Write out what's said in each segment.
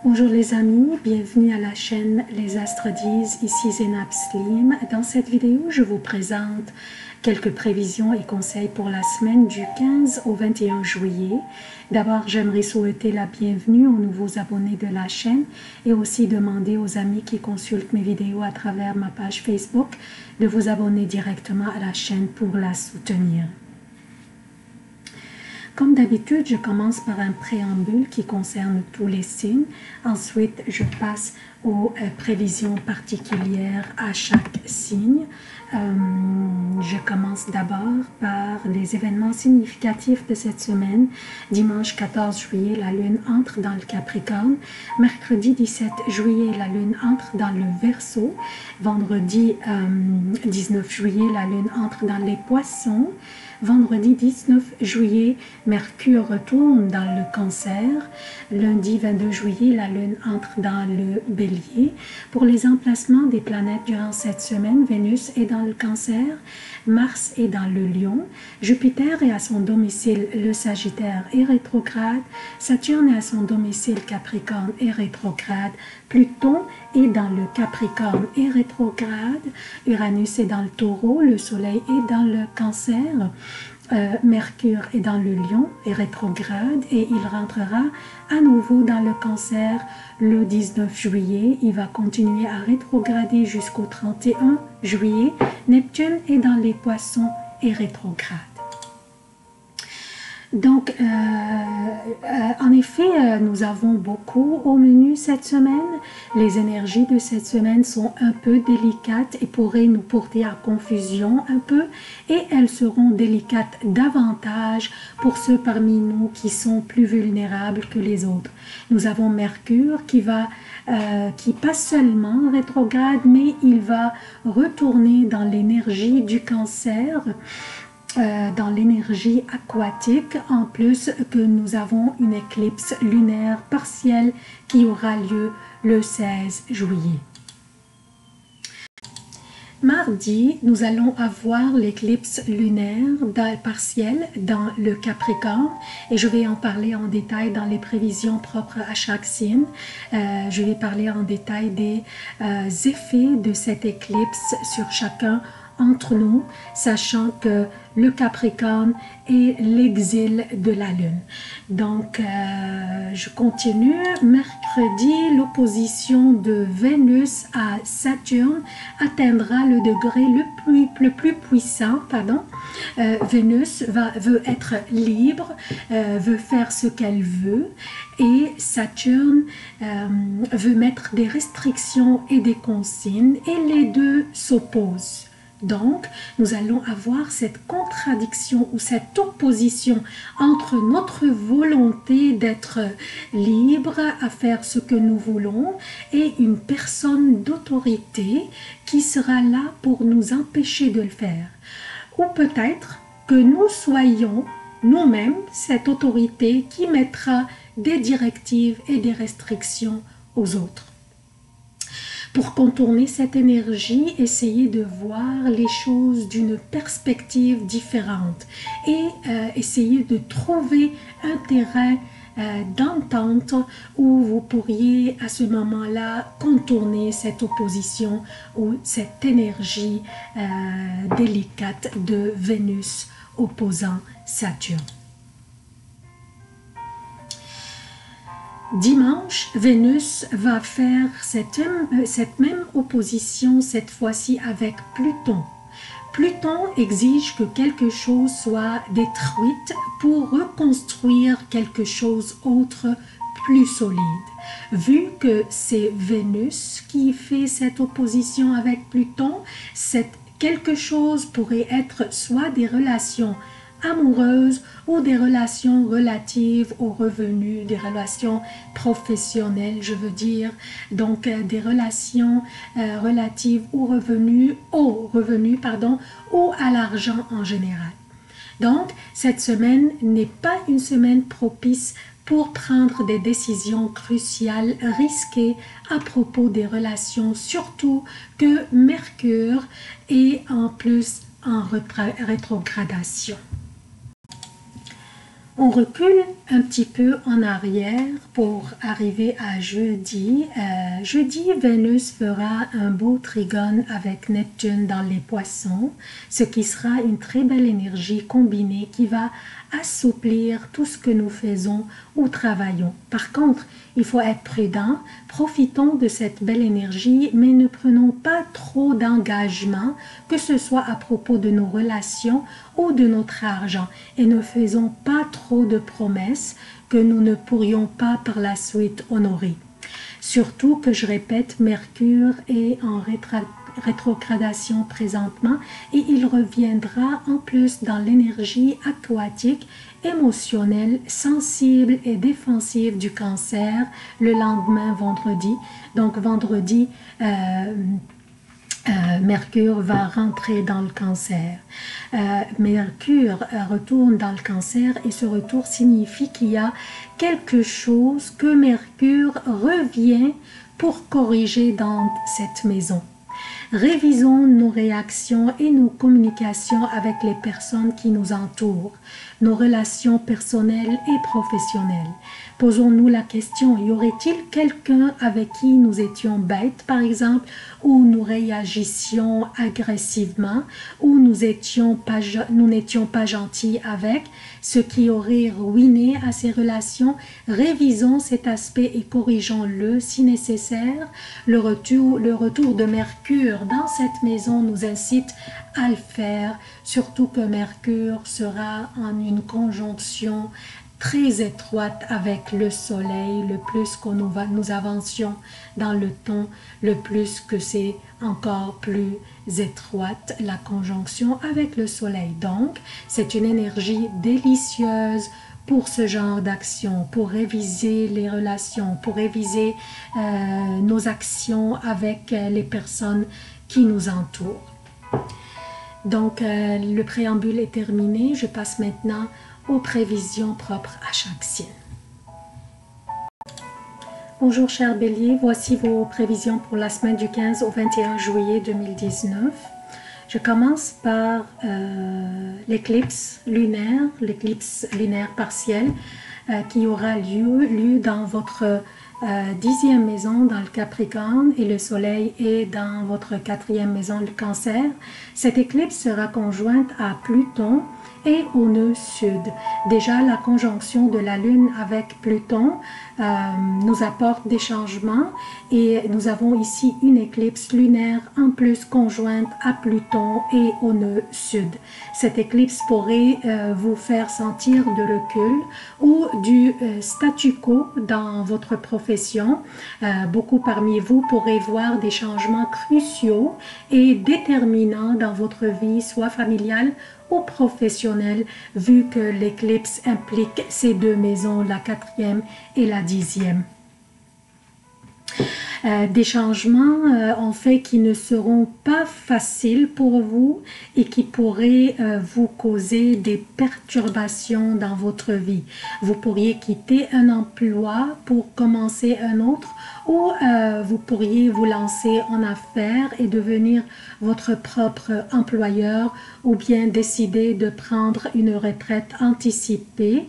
Bonjour les amis, bienvenue à la chaîne Les Astres disent, ici Zénab Slim. Dans cette vidéo, je vous présente quelques prévisions et conseils pour la semaine du 15 au 21 juillet. D'abord, j'aimerais souhaiter la bienvenue aux nouveaux abonnés de la chaîne et aussi demander aux amis qui consultent mes vidéos à travers ma page Facebook de vous abonner directement à la chaîne pour la soutenir. Comme d'habitude, je commence par un préambule qui concerne tous les signes. Ensuite, je passe aux prévisions particulières à chaque signe. Je commence d'abord par les événements significatifs de cette semaine. Dimanche 14 juillet, la Lune entre dans le Capricorne. Mercredi 17 juillet, la Lune entre dans le Verseau. Vendredi 19 juillet, la Lune entre dans les Poissons. Vendredi 19 juillet, Mercure retourne dans le Cancer. Lundi 22 juillet, la Lune entre dans le Bélier. Pour les emplacements des planètes durant cette semaine, Vénus est dans le Cancer, Mars est dans le Lion, Jupiter est à son domicile le Sagittaire et rétrograde, Saturne est à son domicile Capricorne et rétrograde, Pluton est dans le Capricorne et rétrograde, Uranus est dans le Taureau, le Soleil est dans le Cancer, Mercure est dans le Lion et rétrograde et il rentrera à nouveau dans le Cancer le 19 juillet. Il va continuer à rétrograder jusqu'au 31 juillet. Neptune est dans les Poissons et rétrograde. Donc, en effet, nous avons beaucoup au menu cette semaine. Les énergies de cette semaine sont un peu délicates et pourraient nous porter à confusion un peu. Et elles seront délicates davantage pour ceux parmi nous qui sont plus vulnérables que les autres. Nous avons Mercure qui passe seulement rétrograde, mais il va retourner dans l'énergie du Cancer. Dans l'énergie aquatique, en plus que nous avons une éclipse lunaire partielle qui aura lieu le 16 juillet. Mardi, nous allons avoir l'éclipse lunaire partielle dans le Capricorne et je vais en parler en détail dans les prévisions propres à chaque signe. Je vais parler en détail des effets de cette éclipse sur chacun entre nous, sachant que le Capricorne est l'exil de la Lune. Donc, je continue. Mercredi, l'opposition de Vénus à Saturne atteindra le degré le plus puissant. Vénus veut être libre, veut faire ce qu'elle veut, et Saturne veut mettre des restrictions et des consignes, et les deux s'opposent. Donc, nous allons avoir cette contradiction ou cette opposition entre notre volonté d'être libre à faire ce que nous voulons et une personne d'autorité qui sera là pour nous empêcher de le faire. Ou peut-être que nous soyons nous-mêmes cette autorité qui mettra des directives et des restrictions aux autres. Pour contourner cette énergie, essayez de voir les choses d'une perspective différente et essayez de trouver un terrain d'entente où vous pourriez à ce moment-là contourner cette opposition ou cette énergie délicate de Vénus opposant Saturne. Dimanche, Vénus va faire cette même opposition, cette fois-ci avec Pluton. Pluton exige que quelque chose soit détruite pour reconstruire quelque chose d'autre plus solide. Vu que c'est Vénus qui fait cette opposition avec Pluton, quelque chose pourrait être soit des relations amoureuses ou des relations relatives aux revenus, des relations professionnelles, je veux dire, donc des relations relatives aux revenus, ou à l'argent en général. Donc, cette semaine n'est pas une semaine propice pour prendre des décisions cruciales, risquées à propos des relations, surtout que Mercure est en plus en rétrogradation. On recule un petit peu en arrière pour arriver à jeudi. Jeudi, Vénus fera un beau trigone avec Neptune dans les poissons, ce qui sera une très belle énergie combinée qui va assouplir tout ce que nous faisons ou travaillons. Par contre, il faut être prudent, profitons de cette belle énergie, mais ne prenons pas trop d'engagement, que ce soit à propos de nos relations ou de notre argent, et ne faisons pas trop de promesses que nous ne pourrions pas par la suite honorer. Surtout que je répète, Mercure est en rétrogradation présentement et il reviendra en plus dans l'énergie aquatique, émotionnelle, sensible et défensive du Cancer le lendemain vendredi. Donc vendredi, Mercure va rentrer dans le Cancer. Mercure retourne dans le Cancer et ce retour signifie qu'il y a quelque chose que Mercure revient pour corriger dans cette maison. Révisons nos réactions et nos communications avec les personnes qui nous entourent, nos relations personnelles et professionnelles. Posons-nous la question, y aurait-il quelqu'un avec qui nous étions bêtes, par exemple, ou nous réagissions agressivement, ou nous n'étions pas gentils avec, ce qui aurait ruiné à ces relations? Révisons cet aspect et corrigeons-le si nécessaire. Le retour de Mercure dans cette maison nous incite à le faire, surtout que Mercure sera en une conjonction très étroite avec le soleil. Le plus que nous avancions dans le temps, le plus que c'est encore plus étroite la conjonction avec le soleil. Donc, c'est une énergie délicieuse pour ce genre d'action, pour réviser les relations, pour réviser nos actions avec les personnes qui nous entourent. Donc, le préambule est terminé. Je passe maintenant aux prévisions propres à chaque signe. Bonjour chers béliers, voici vos prévisions pour la semaine du 15 au 21 juillet 2019. Je commence par l'éclipse lunaire partielle qui aura lieu dans votre 10e maison dans le Capricorne et le soleil est dans votre 4e maison le Cancer. Cette éclipse sera conjointe à Pluton et au nœud sud. Déjà, la conjonction de la Lune avec Pluton nous apporte des changements et nous avons ici une éclipse lunaire en plus conjointe à Pluton et au nœud sud. Cette éclipse pourrait vous faire sentir de recul ou du statu quo dans votre profession. Beaucoup parmi vous pourraient voir des changements cruciaux et déterminants dans votre vie, soit familiale ou professionnel, vu que l'éclipse implique ces deux maisons, la 4e et la 10e. Des changements en fait qui ne seront pas faciles pour vous et qui pourraient vous causer des perturbations dans votre vie. Vous pourriez quitter un emploi pour commencer un autre ou vous pourriez vous lancer en affaires et devenir votre propre employeur ou bien décider de prendre une retraite anticipée.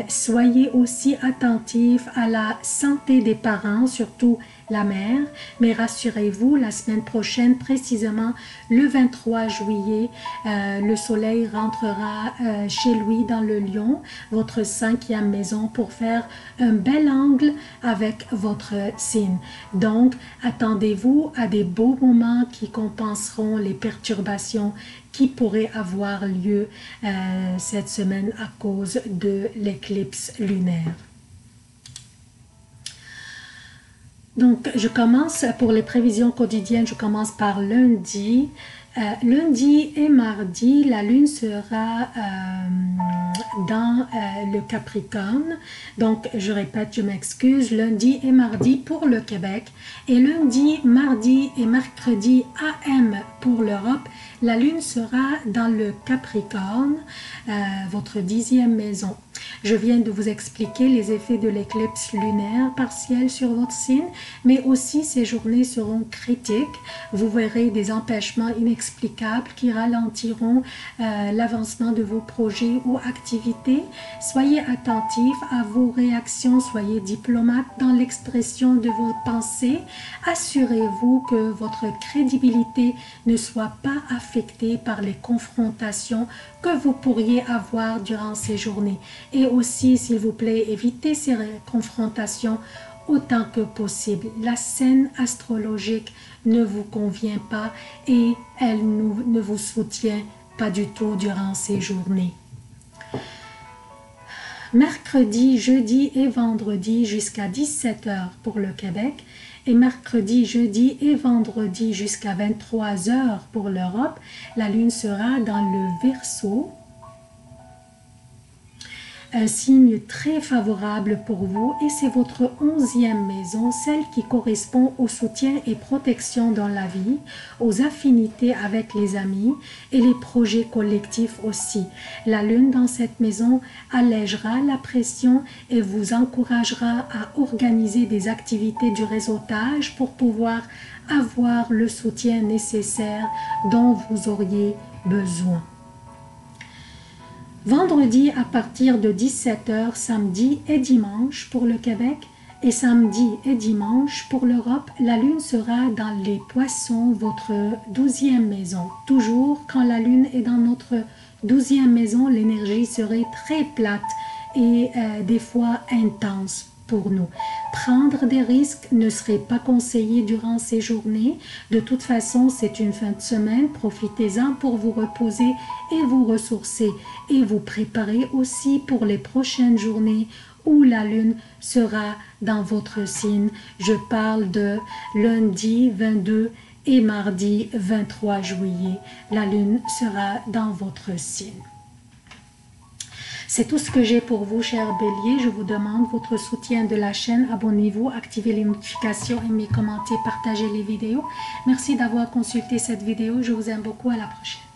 Soyez aussi attentifs à la santé des parents, surtout la mère, mais rassurez-vous, la semaine prochaine, précisément le 23 juillet, le soleil rentrera chez lui dans le Lion, votre 5e maison, pour faire un bel angle avec votre signe. Donc, attendez-vous à des beaux moments qui compenseront les perturbations qui pourraient avoir lieu cette semaine à cause de l'éclipse lunaire. Donc, je commence pour les prévisions quotidiennes, je commence par lundi. Lundi et mardi, la lune sera dans le Capricorne. Donc, je répète, je m'excuse, lundi et mardi pour le Québec. Et lundi, mardi et mercredi AM pour l'Europe, la lune sera dans le Capricorne, votre 10e maison. Je viens de vous expliquer les effets de l'éclipse lunaire partielle sur votre signe, mais aussi ces journées seront critiques. Vous verrez des empêchements inexplicables qui ralentiront l'avancement de vos projets ou activités. Soyez attentifs à vos réactions, soyez diplomate dans l'expression de vos pensées. Assurez-vous que votre crédibilité ne soit pas affectée par les confrontations que vous pourriez avoir durant ces journées. Et aussi, s'il vous plaît, évitez ces confrontations autant que possible. La scène astrologique ne vous convient pas et elle ne vous soutient pas du tout durant ces journées. Mercredi, jeudi et vendredi jusqu'à 17 h pour le Québec et mercredi, jeudi et vendredi jusqu'à 23 h pour l'Europe, la Lune sera dans le Verseau. Un signe très favorable pour vous et c'est votre 11e maison, celle qui correspond au soutien et protection dans la vie, aux affinités avec les amis et les projets collectifs aussi. La Lune dans cette maison allègera la pression et vous encouragera à organiser des activités du réseautage pour pouvoir avoir le soutien nécessaire dont vous auriez besoin. Vendredi à partir de 17 h, samedi et dimanche pour le Québec et samedi et dimanche pour l'Europe, la Lune sera dans les Poissons, votre 12e maison. Toujours quand la Lune est dans notre 12e maison, l'énergie serait très plate et des fois intense pour nous. Prendre des risques ne serait pas conseillé durant ces journées. De toute façon, c'est une fin de semaine. Profitez-en pour vous reposer et vous ressourcer et vous préparer aussi pour les prochaines journées où la Lune sera dans votre signe. Je parle de lundi 22 et mardi 23 juillet. La Lune sera dans votre signe. C'est tout ce que j'ai pour vous, chers béliers. Je vous demande votre soutien de la chaîne. Abonnez-vous, activez les notifications, aimez, commentez, partagez les vidéos. Merci d'avoir consulté cette vidéo. Je vous aime beaucoup. À la prochaine.